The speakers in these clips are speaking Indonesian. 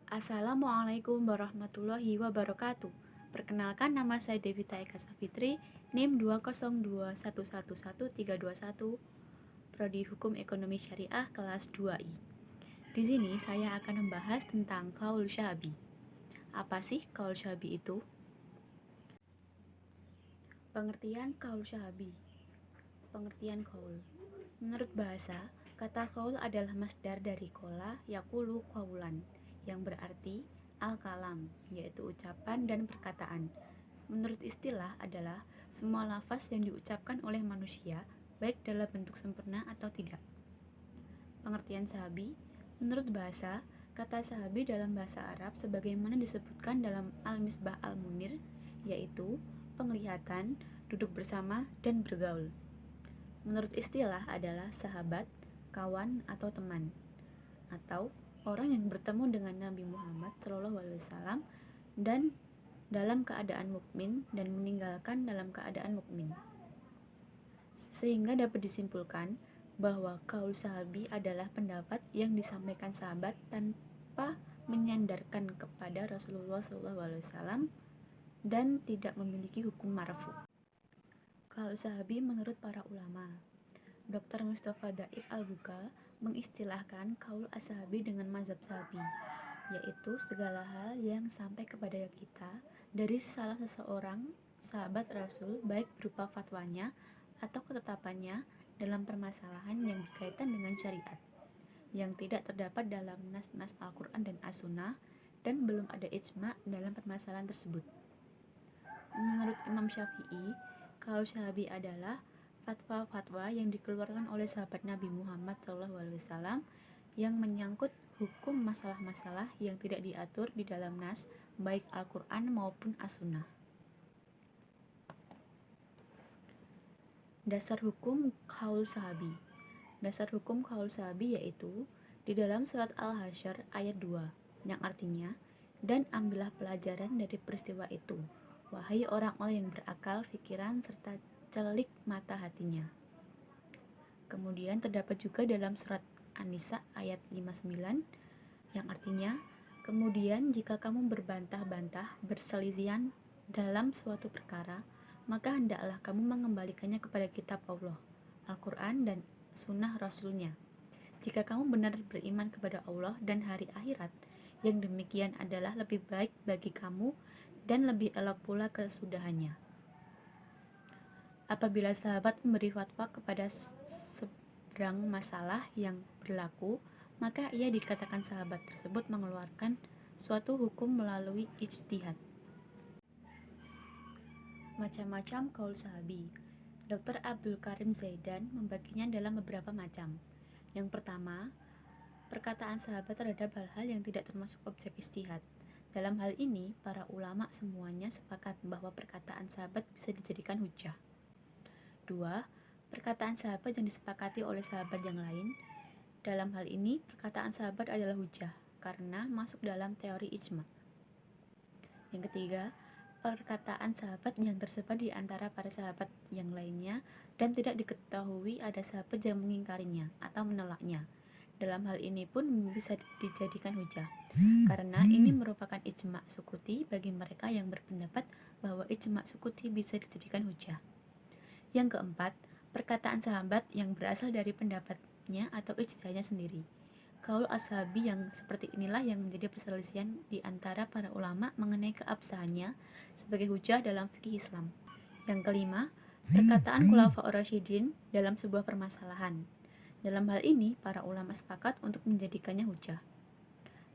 Assalamualaikum warahmatullahi wabarakatuh. Perkenalkan, nama saya Devita Eka Safitri, NIM 202111321, Prodi Hukum Ekonomi Syariah kelas 2I. Di sini saya akan membahas tentang qaul syabi. Apa sih qaul syabi itu? Pengertian qaul syabi. Pengertian qaul. Menurut bahasa, kata qaul adalah masdar dari qola yaqulu qaulan, yang berarti al-kalam, yaitu ucapan dan perkataan. Menurut istilah adalah semua lafaz yang diucapkan oleh manusia, baik dalam bentuk sempurna atau tidak. Pengertian sahabi. Menurut bahasa, kata sahabi dalam bahasa Arab sebagaimana disebutkan dalam Al-Misbah Al-Munir, yaitu penglihatan, duduk bersama, dan bergaul. Menurut istilah adalah sahabat, kawan, atau teman, atau orang yang bertemu dengan Nabi Muhammad SAW dan dalam keadaan mukmin dan meninggalkan dalam keadaan mukmin. Sehingga dapat disimpulkan bahwa qaul sahabi adalah pendapat yang disampaikan sahabat tanpa menyandarkan kepada Rasulullah SAW dan tidak memiliki hukum marfu. Qaul sahabi menurut para ulama. Dr. Mustafa Daib Al-Buka mengistilahkan qaul as-sahabi dengan mazhab sahabi, yaitu segala hal yang sampai kepada kita dari salah seseorang sahabat Rasul, baik berupa fatwanya atau ketetapannya dalam permasalahan yang berkaitan dengan syariat, yang tidak terdapat dalam nas-nas Al-Quran dan As-Sunnah, dan belum ada ijma' dalam permasalahan tersebut. Menurut Imam Syafi'i, qaul syabi adalah fatwa-fatwa yang dikeluarkan oleh sahabat Nabi Muhammad SAW yang menyangkut hukum masalah-masalah yang tidak diatur di dalam nas, baik Al-Quran maupun As-Sunnah. Dasar hukum qaul sahabi. Dasar hukum qaul sahabi yaitu di dalam surat Al-Hasyr ayat 2, yang artinya, dan ambillah pelajaran dari peristiwa itu, wahai orang-orang yang berakal fikiran serta celik mata hatinya. Kemudian terdapat juga dalam surat An-Nisa ayat 59, yang artinya, kemudian jika kamu berbantah-bantah berselisihan dalam suatu perkara, maka hendaklah kamu mengembalikannya kepada kitab Allah, Al-Quran, dan sunnah Rasulnya. Jika kamu benar beriman kepada Allah dan hari akhirat, yang demikian adalah lebih baik bagi kamu dan lebih elok pula kesudahannya. Apabila sahabat memberi fatwa kepada seberang masalah yang berlaku, maka ia dikatakan sahabat tersebut mengeluarkan suatu hukum melalui ijtihad. Macam-macam qaul sahabi. Dr. Abdul Karim Zaidan membaginya dalam beberapa macam. Yang pertama, perkataan sahabat terhadap hal-hal yang tidak termasuk objek ijtihad. Dalam hal ini, para ulama semuanya sepakat bahwa perkataan sahabat bisa dijadikan hujjah. 2. Perkataan sahabat yang disepakati oleh sahabat yang lain. Dalam hal ini, perkataan sahabat adalah hujjah karena masuk dalam teori ijma'. Yang ketiga, perkataan sahabat yang tersebar di antara para sahabat yang lainnya dan tidak diketahui ada sahabat yang mengingkarinya atau menolaknya. Dalam hal ini pun bisa dijadikan hujjah, karena ini merupakan ijma' sukuti bagi mereka yang berpendapat bahwa ijma' sukuti bisa dijadikan hujjah. Yang keempat, perkataan sahabat yang berasal dari pendapatnya atau ijtihadnya sendiri. Qaul ashabi yang seperti inilah yang menjadi perselisihan di antara para ulama mengenai keabsahannya sebagai hujjah dalam fikih Islam. Yang kelima, perkataan khulafaur rasyidin dalam sebuah permasalahan. Dalam hal ini, para ulama sepakat untuk menjadikannya hujjah.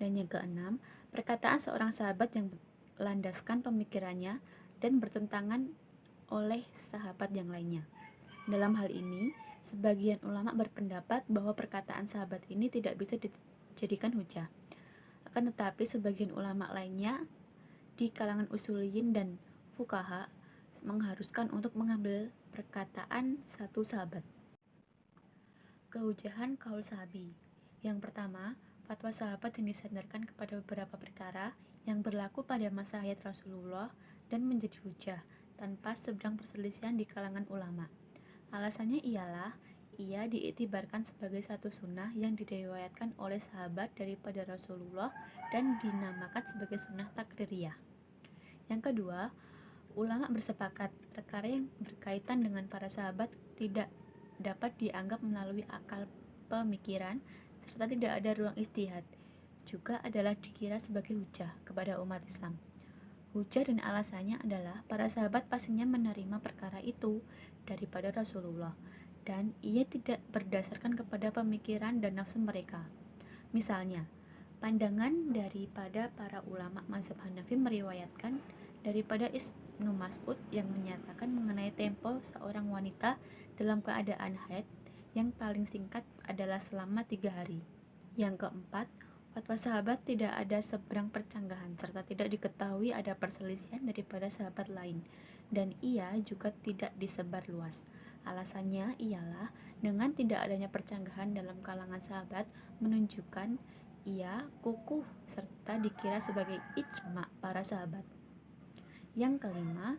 Dan yang keenam, perkataan seorang sahabat yang melandaskan pemikirannya dan bertentangan oleh sahabat yang lainnya. Dalam hal ini, sebagian ulama berpendapat bahwa perkataan sahabat ini tidak bisa dijadikan hujjah. Akan tetapi sebagian ulama lainnya di kalangan usuliyin dan fuqaha mengharuskan untuk mengambil perkataan satu sahabat. Kehujjahan qaul sahabi. Yang pertama, fatwa sahabat yang disandarkan kepada beberapa perkara yang berlaku pada masa hayat Rasulullah dan menjadi hujjah tanpa seberang perselisihan di kalangan ulama. Alasannya ialah ia diiktibarkan sebagai satu sunnah yang diriwayatkan oleh sahabat daripada Rasulullah dan dinamakan sebagai sunnah takririyah. Yang kedua, ulama bersepakat perkara yang berkaitan dengan para sahabat tidak dapat dianggap melalui akal pemikiran serta tidak ada ruang ijtihad, juga adalah dikira sebagai hujah kepada umat Islam. Hujah dan alasannya adalah para sahabat pastinya menerima perkara itu daripada Rasulullah dan ia tidak berdasarkan kepada pemikiran dan nafsu mereka. Misalnya, pandangan daripada para ulama mazhab Hanafi meriwayatkan daripada Ibnu Mas'ud yang menyatakan mengenai tempo seorang wanita dalam keadaan haid yang paling singkat adalah selama 3 hari. Yang keempat, fatwa sahabat tidak ada seberang percanggahan serta tidak diketahui ada perselisihan daripada sahabat lain dan ia juga tidak disebar luas. Alasannya ialah dengan tidak adanya percanggahan dalam kalangan sahabat menunjukkan ia kukuh serta dikira sebagai ijma' para sahabat. Yang kelima,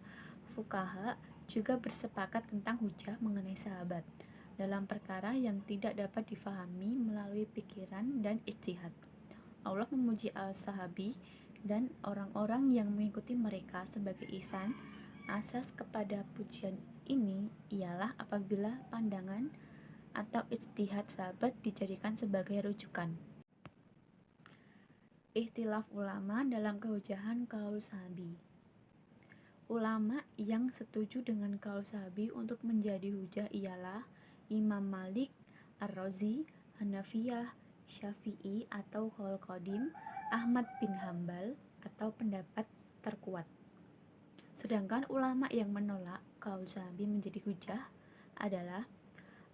fuqaha juga bersepakat tentang hujah mengenai sahabat dalam perkara yang tidak dapat difahami melalui pikiran dan ijtihad. Allah memuji al-sahabi dan orang-orang yang mengikuti mereka sebagai ihsan. Asas kepada pujian ini ialah apabila pandangan atau ijtihad sahabat dijadikan sebagai rujukan. Ikhtilaf ulama dalam kehujahan qaul sahabi. Ulama yang setuju dengan qaul sahabi untuk menjadi hujah ialah Imam Malik, Ar-Razi, Hanafiyah, Syafi'i atau qaul qadim, Ahmad bin Hambal atau pendapat terkuat. Sedangkan ulama yang menolak qaul sahabi menjadi hujah adalah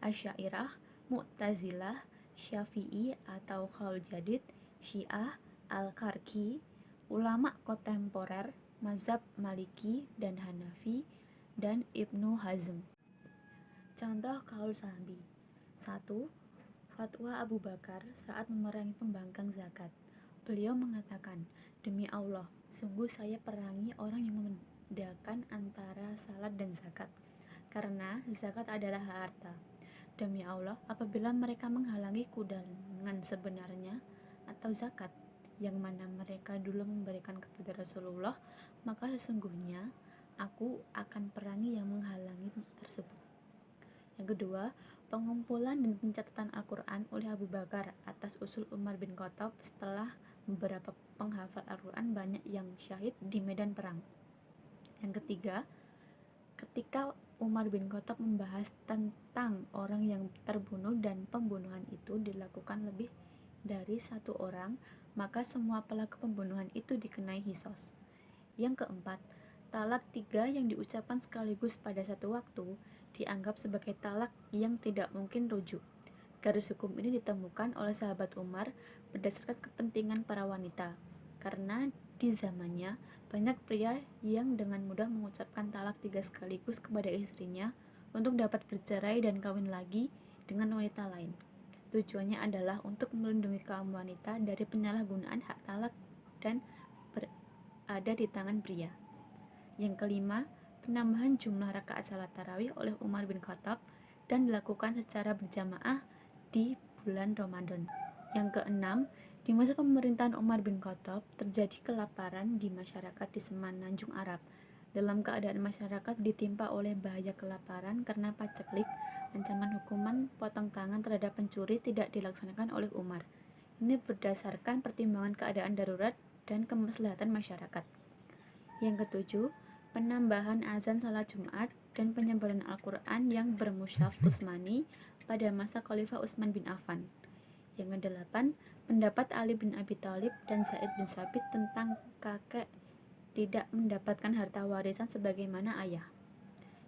Asy'ariyah, Mu'tazilah, Syafi'i atau qaul jadid, Syiah, Al-Karki, ulama kontemporer mazhab Maliki dan Hanafi, dan Ibnu Hazm. Contoh qaul sahabi. 1. Fatwa Abu Bakar saat memerangi pembangkang zakat. Beliau mengatakan, "Demi Allah, sungguh saya perangi orang yang membedakan antara salat dan zakat, karena zakat adalah harta. Demi Allah, apabila mereka menghalangi dengan sebenarnya atau zakat, yang mana mereka dulu memberikan kepada Rasulullah, maka sesungguhnya aku akan perangi yang menghalangi tersebut." Yang kedua, pengumpulan dan pencatatan Al-Quran oleh Abu Bakar atas usul Umar bin Khattab setelah beberapa penghafal Al-Quran banyak yang syahid di medan perang. Yang ketiga, ketika Umar bin Khattab membahas tentang orang yang terbunuh dan pembunuhan itu dilakukan lebih dari satu orang, maka semua pelaku pembunuhan itu dikenai qisas. Yang keempat, talak 3 yang diucapkan sekaligus pada satu waktu dianggap sebagai talak yang tidak mungkin rujuk. Garis hukum ini ditemukan oleh sahabat Umar berdasarkan kepentingan para wanita, karena di zamannya banyak pria yang dengan mudah mengucapkan talak 3 sekaligus kepada istrinya untuk dapat bercerai dan kawin lagi dengan wanita lain. Tujuannya adalah untuk melindungi kaum wanita dari penyalahgunaan hak talak dan berada di tangan pria. Yang kelima, penambahan jumlah rakaat salat tarawih oleh Umar bin Khattab dan dilakukan secara berjamaah di bulan Ramadan. Yang keenam, di masa pemerintahan Umar bin Khattab terjadi kelaparan di masyarakat di semenanjung Arab. Dalam keadaan masyarakat ditimpa oleh bahaya kelaparan karena paceklik, ancaman hukuman potong tangan terhadap pencuri tidak dilaksanakan oleh Umar. Ini berdasarkan pertimbangan keadaan darurat dan kemaslahatan masyarakat. Yang ketujuh, penambahan azan salat Jumat dan penyebaran Al-Quran yang bermushaf Utsmani pada masa Khalifah Utsman bin Affan. Yang kedelapan, pendapat Ali bin Abi Thalib dan Zaid bin Sabit tentang kakek tidak mendapatkan harta warisan sebagaimana ayah.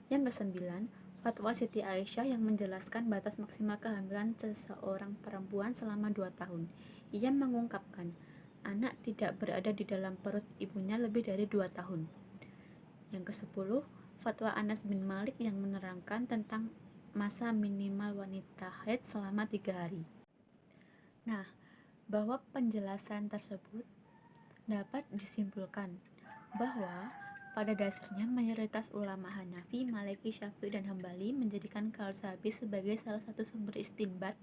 Yang kesembilan, fatwa Siti Aisyah yang menjelaskan batas maksimal kehamilan seseorang perempuan selama 2 tahun. Ia mengungkapkan, anak tidak berada di dalam perut ibunya lebih dari 2 tahun. Yang ke-10, fatwa Anas bin Malik yang menerangkan tentang masa minimal wanita haid selama 3 hari. Nah, bahwa penjelasan tersebut dapat disimpulkan bahwa Pada dasarnya, mayoritas ulama Hanafi, Maliki, Syafi'i, dan Hambali menjadikan kaul sahabi sebagai salah satu sumber istinbat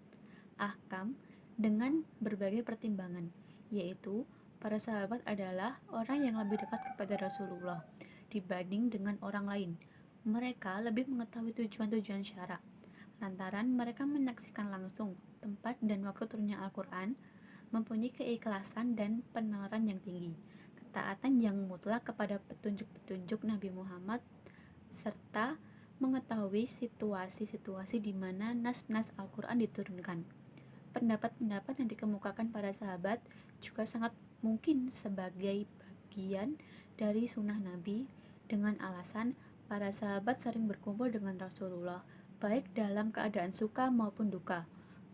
ahkam dengan berbagai pertimbangan, yaitu para sahabat adalah orang yang lebih dekat kepada Rasulullah dibanding dengan orang lain. Mereka lebih mengetahui tujuan-tujuan syara, lantaran mereka menyaksikan langsung tempat dan waktu turunnya Al-Quran, mempunyai keikhlasan dan penalaran yang tinggi, ketaatan yang mutlak kepada petunjuk-petunjuk Nabi Muhammad, serta mengetahui situasi-situasi di mana nas-nas Al-Quran diturunkan. Pendapat-pendapat yang dikemukakan para sahabat juga sangat mungkin sebagai bagian dari sunnah Nabi, dengan alasan para sahabat sering berkumpul dengan Rasulullah baik dalam keadaan suka maupun duka.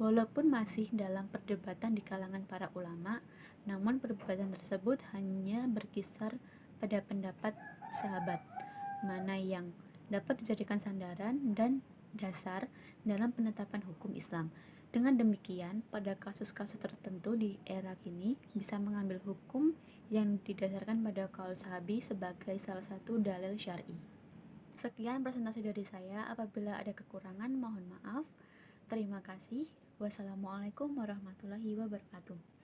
Walaupun masih dalam perdebatan di kalangan para ulama, namun perdebatan tersebut hanya berkisar pada pendapat sahabat, mana yang dapat dijadikan sandaran dan dasar dalam penetapan hukum Islam. Dengan demikian, pada kasus-kasus tertentu di era kini bisa mengambil hukum yang didasarkan pada kaul sahabi sebagai salah satu dalil syar'i. Sekian presentasi dari saya. Apabila ada kekurangan, mohon maaf. Terima kasih. Wassalamualaikum warahmatullahi wabarakatuh.